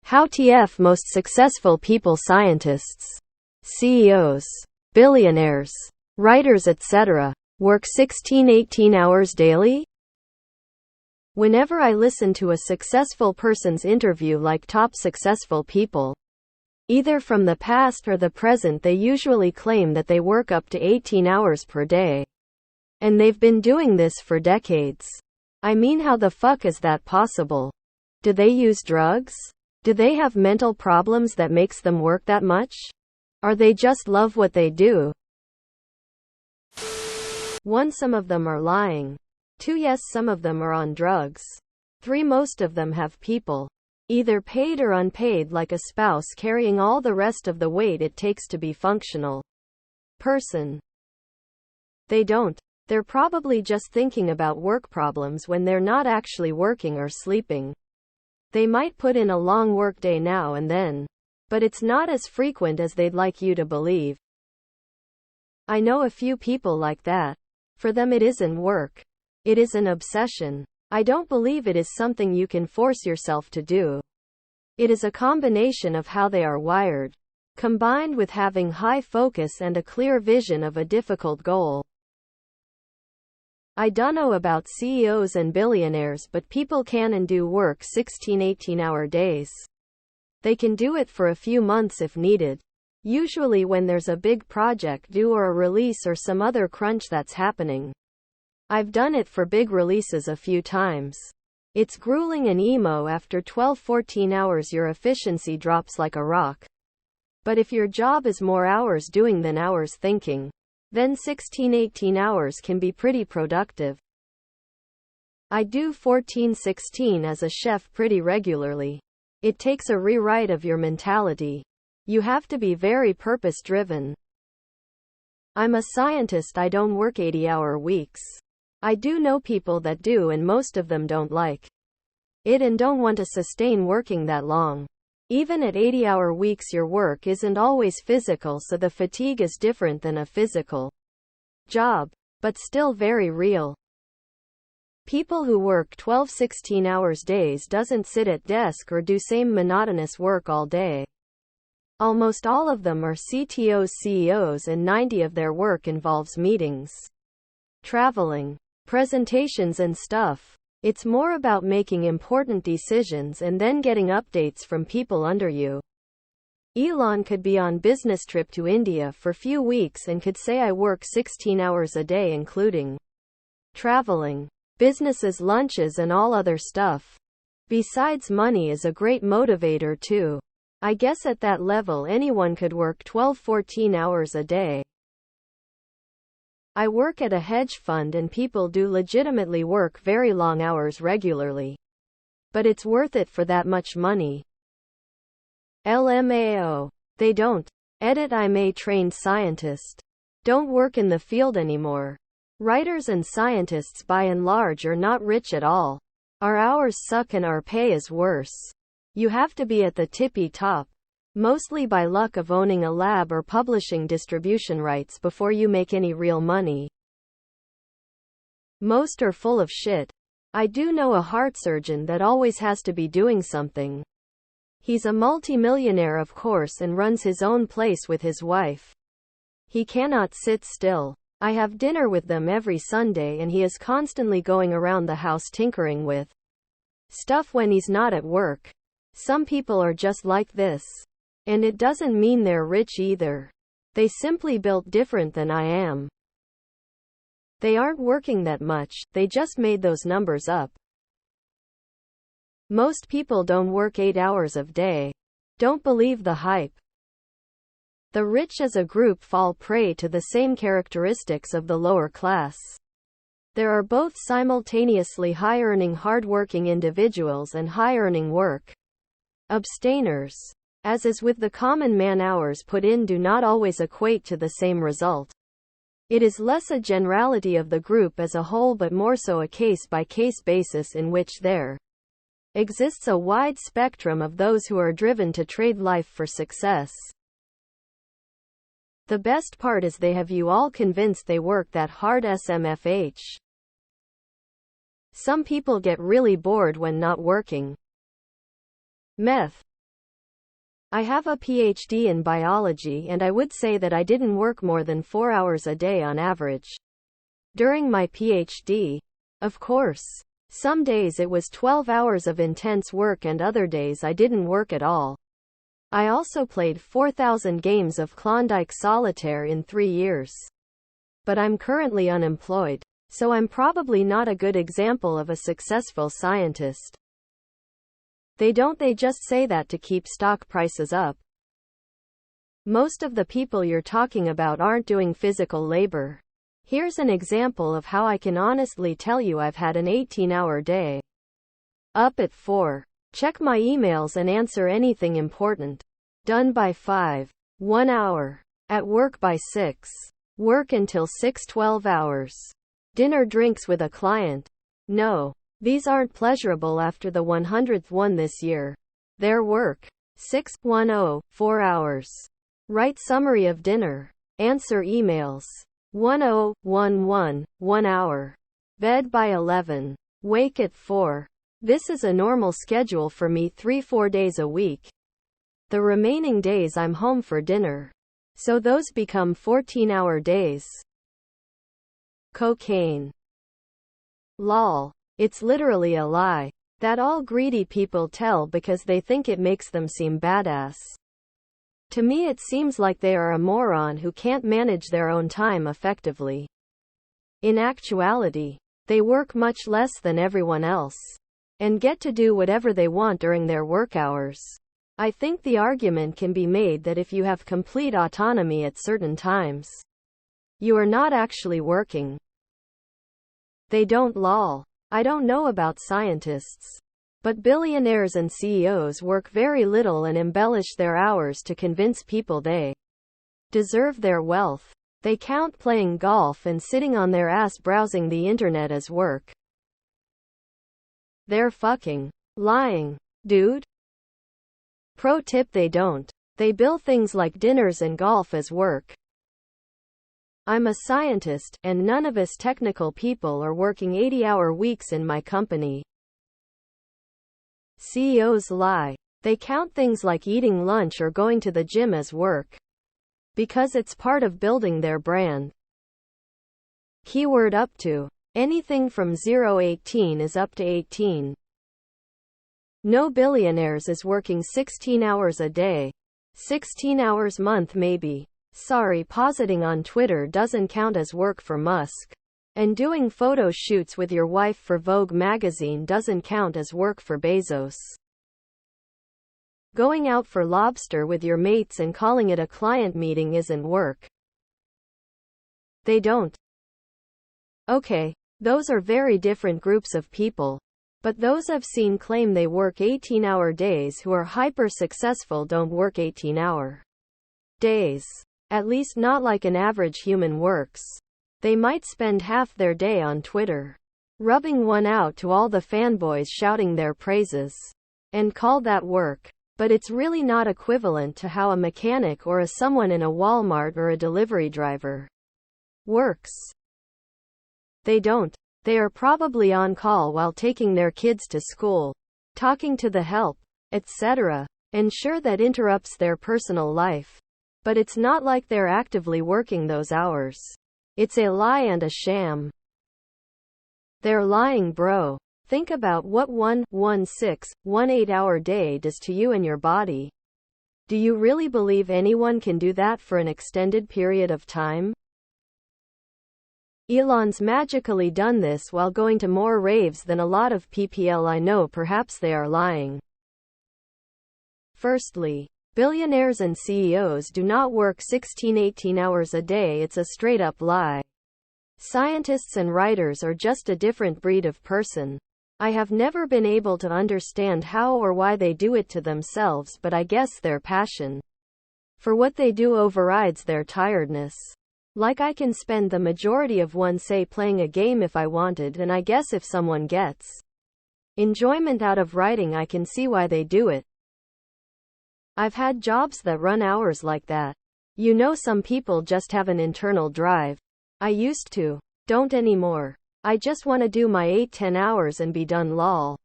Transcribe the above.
How TF most successful people, scientists, CEOs, billionaires, writers, etc., work 16-18 hours daily? Whenever I listen to a successful person's interview, like top successful people, either from the past or the present, they usually claim that they work up to 18 hours per day. And they've been doing this for decades. I mean, how the fuck is that possible? Do they use drugs? Do they have mental problems that makes them work that much? Or they just love what they do? 1. Some of them are lying. 2. Yes, some of them are on drugs. 3. Most of them have people, either paid or unpaid, like a spouse, carrying all the rest of the weight it takes to be functional person. They don't. They're probably just thinking about work problems when they're not actually working or sleeping. They might put in a long work day now and then, but it's not as frequent as they'd like you to believe. I know a few people like that. For them, it isn't work. It is an obsession. I don't believe it is something you can force yourself to do. It is a combination of how they are wired, combined with having high focus and a clear vision of a difficult goal. I don't know about CEOs and billionaires, but people can and do work 16-18 hour days. They can do it for a few months if needed. Usually when there's a big project due or a release or some other crunch that's happening. I've done it for big releases a few times. It's grueling and emo. After 12-14 hours your efficiency drops like a rock. But if your job is more hours doing than hours thinking, then 16-18 hours can be pretty productive. I do 14-16 as a chef pretty regularly. It takes a rewrite of your mentality. You have to be very purpose-driven. I'm a scientist. I don't work 80-hour weeks. I do know people that do, and most of them don't like it and don't want to sustain working that long. Even at 80-hour weeks, your work isn't always physical, so the fatigue is different than a physical job, but still very real. People who work 12-16 hours days doesn't sit at desk or do same monotonous work all day. Almost all of them are CTOs, CEOs, and 90% of their work involves meetings, traveling, presentations and stuff. It's more about making important decisions and then getting updates from people under you. Elon could be on business trip to India for few weeks and could say, I work 16 hours a day including traveling, businesses, lunches and all other stuff. Besides, money is a great motivator too. I guess at that level anyone could work 12-14 hours a day. I work at a hedge fund and people do legitimately work very long hours regularly. But it's worth it for that much money. LMAO. They don't. Edit. I'm a trained scientist. Don't work in the field anymore. Writers and scientists by and large are not rich at all. Our hours suck and our pay is worse. You have to be at the tippy top, mostly by luck of owning a lab or publishing distribution rights before you make any real money. Most are full of shit. I do know a heart surgeon that always has to be doing something. He's a multimillionaire, of course, and runs his own place with his wife. He cannot sit still. I have dinner with them every Sunday and he is constantly going around the house tinkering with stuff when he's not at work. Some people are just like this. And it doesn't mean they're rich either. They simply built different than I am. They aren't working that much, they just made those numbers up. Most people don't work 8 hours a day. Don't believe the hype. The rich as a group fall prey to the same characteristics of the lower class. There are both simultaneously high-earning, hard-working individuals and high-earning work abstainers. As is with the common man, hours put in do not always equate to the same result. It is less a generality of the group as a whole, but more so a case-by-case basis in which there exists a wide spectrum of those who are driven to trade life for success. The best part is they have you all convinced they work that hard. SMFH. Some people get really bored when not working. Meth. I have a PhD in biology and I would say that I didn't work more than 4 hours a day on average during my PhD. Of course, some days it was 12 hours of intense work and other days I didn't work at all. I also played 4,000 games of Klondike Solitaire in 3 years. But I'm currently unemployed, so I'm probably not a good example of a successful scientist. They just say that to keep stock prices up. Most of the people you're talking about aren't doing physical labor. Here's an example of how I can honestly tell you I've had an 18-hour day. Up at 4. Check my emails and answer anything important. Done by 5. 1 hour. At work by 6. Work until 6, 12 hours. Dinner drinks with a client. No. These aren't pleasurable after the 100th one this year. Their work. 6, 10, 4 hours. Write summary of dinner. Answer emails. 10, 11, 1 hour. Bed by 11. Wake at 4. This is a normal schedule for me 3-4 days a week. The remaining days I'm home for dinner. So those become 14-hour days. Cocaine. Lol. It's literally a lie that all greedy people tell because they think it makes them seem badass. To me it seems like they are a moron who can't manage their own time effectively. In actuality, they work much less than everyone else and get to do whatever they want during their work hours. I think the argument can be made that if you have complete autonomy at certain times, you are not actually working. They don't lol. I don't know about scientists, but billionaires and CEOs work very little and embellish their hours to convince people they deserve their wealth. They count playing golf and sitting on their ass browsing the internet as work. They're fucking lying, dude. Pro tip: they don't. They bill things like dinners and golf as work. I'm a scientist, and none of us technical people are working 80-hour weeks in my company. CEOs lie. They count things like eating lunch or going to the gym as work, because it's part of building their brand. Keyword up to. Anything from 0-18 is up to 18. No billionaires is working 16 hours a day. 16 hours month maybe. Sorry, positing on Twitter doesn't count as work for Musk. And doing photo shoots with your wife for Vogue magazine doesn't count as work for Bezos. Going out for lobster with your mates and calling it a client meeting isn't work. They don't. Okay, those are very different groups of people. But those I've seen claim they work 18-hour days who are hyper successful don't work 18-hour days. At least not like an average human works. They might spend half their day on Twitter, rubbing one out to all the fanboys shouting their praises, and call that work. But it's really not equivalent to how a mechanic or someone in a Walmart or a delivery driver works. They don't. They are probably on call while taking their kids to school, talking to the help, etc. And sure, that interrupts their personal life. But it's not like they're actively working those hours. It's a lie and a sham. They're lying, bro. Think about what 1 8-hour day does to you and your body. Do you really believe anyone can do that for an extended period of time? Elon's magically done this while going to more raves than a lot of people I know. Perhaps they are lying. Firstly, billionaires and CEOs do not work 16-18 hours a day. It's a straight-up lie. Scientists and writers are just a different breed of person. I have never been able to understand how or why they do it to themselves, but I guess their passion for what they do overrides their tiredness. Like, I can spend the majority of one day playing a game if I wanted, and I guess if someone gets enjoyment out of writing, I can see why they do it. I've had jobs that run hours like that. You know, some people just have an internal drive. I used to. Don't anymore. I just want to do my 8-10 hours and be done, lol.